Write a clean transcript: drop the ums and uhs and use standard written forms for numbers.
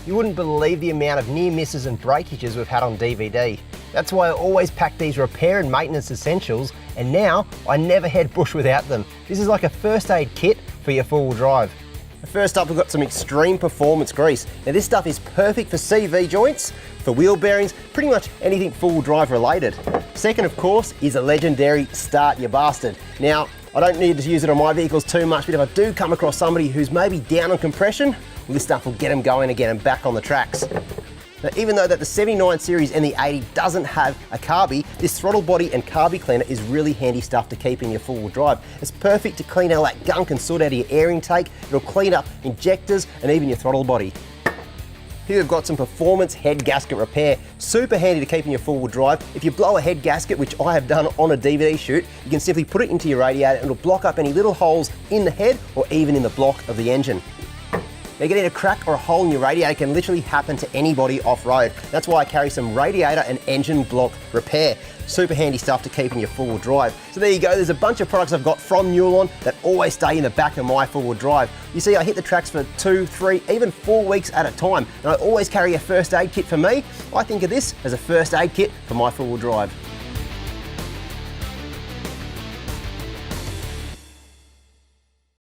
You wouldn't believe the amount of near misses and breakages we've had on DVD. That's why I always pack these repair and maintenance essentials, and now I never head bush without them. This is like a first aid kit for your four-wheel drive. First up, we've got some extreme performance grease. Now this stuff is perfect for CV joints, for wheel bearings, pretty much anything four-wheel drive related. Second, of course, is a legendary Start Ya Bastard. Now, I don't need to use it on my vehicles too much, but if I do come across somebody who's maybe down on compression, well, this stuff will get them going again and back on the tracks. Now, even though that the 79 series and the 80 doesn't have a carby, this throttle body and carby cleaner is really handy stuff to keep in your four-wheel drive. It's perfect to clean all that gunk and soot out of your air intake. It'll clean up injectors and even your throttle body. Here we've got some performance head gasket repair. Super handy to keep in your four-wheel drive. If you blow a head gasket, which I have done on a DVD shoot, you can simply put it into your radiator and it'll block up any little holes in the head or even in the block of the engine. Now, getting a crack or a hole in your radiator can literally happen to anybody off-road. That's why I carry some radiator and engine block repair. Super handy stuff to keep in your four-wheel drive. So there you go, there's a bunch of products I've got from Nulon that always stay in the back of my four-wheel drive. You see, I hit the tracks for 2, 3, even 4 weeks at a time, and I always carry a first aid kit for me. I think of this as a first aid kit for my four-wheel drive.